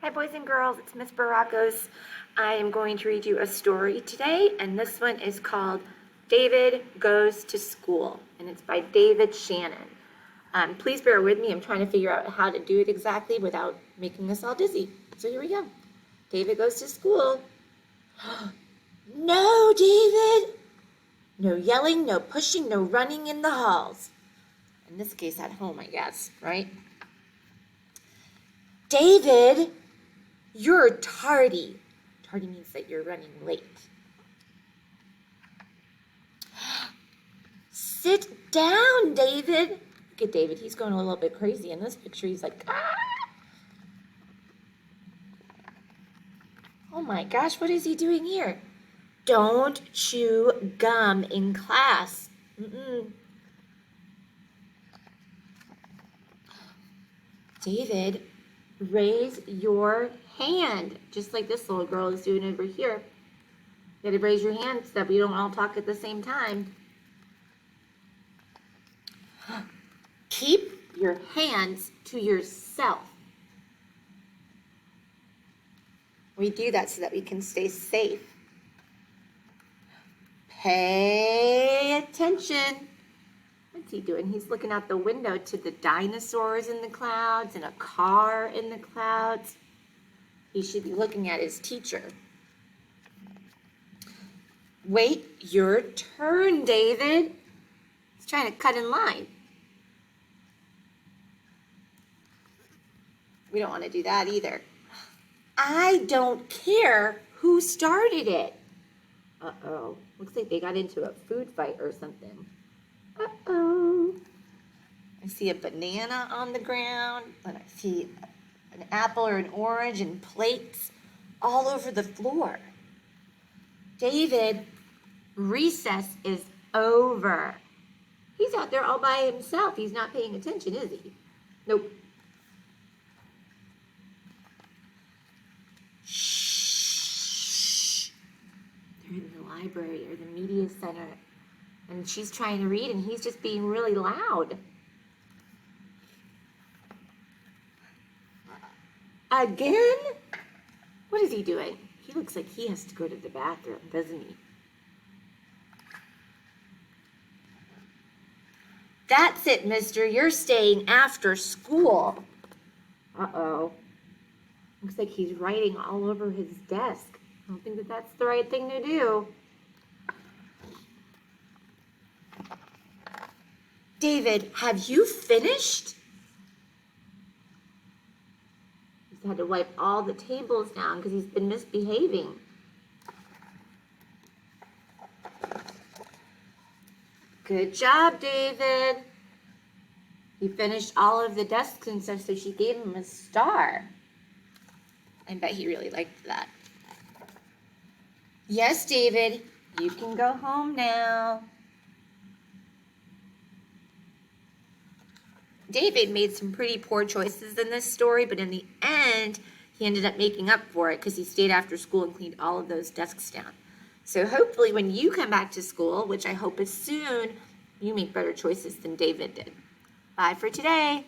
Hi boys and girls, it's Miss Baracos. I am going to read you a story today, and this one is called David Goes to School, and it's by David Shannon. Please bear with me, I'm trying to figure out how to do it exactly without making us all dizzy. So here we go. David goes to school. No, David! No yelling, no pushing, no running in the halls. In this case, at home, I guess, right? David! You're tardy. Tardy means that you're running late. Sit down, David. Look at David. He's going a little bit crazy in this picture. He's like, ah! Oh my gosh, what is he doing here? Don't chew gum in class. David, raise your hand, just like this little girl is doing over here. You gotta raise your hand so that we don't all talk at the same time. Keep your hands to yourself. We do that so that we can stay safe. Pay attention. What's he doing? He's looking out the window to the dinosaurs in the clouds and a car in the clouds. He should be looking at his teacher. Wait your turn, David. He's trying to cut in line. We don't want to do that either. I don't care who started it. Uh-oh. Looks like they got into a food fight or something. Uh-oh. I see a banana on the ground, and I see an apple or an orange and plates all over the floor. David, recess is over. He's out there all by himself. He's not paying attention, is he? Nope. Shh. They're in the library or the media center, and she's trying to read, and he's just being really loud. Again? What is he doing? He looks like he has to go to the bathroom, doesn't he? That's it, mister. You're staying after school. Uh-oh. Looks like he's writing all over his desk. I don't think that that's the right thing to do. David, have you finished? He's had to wipe all the tables down because he's been misbehaving. Good job, David. He finished all of the desks and stuff, so she gave him a star. I bet he really liked that. Yes, David, you can go home now. David made some pretty poor choices in this story, but in the end, he ended up making up for it because he stayed after school and cleaned all of those desks down. So hopefully when you come back to school, which I hope is soon, you make better choices than David did. Bye for today.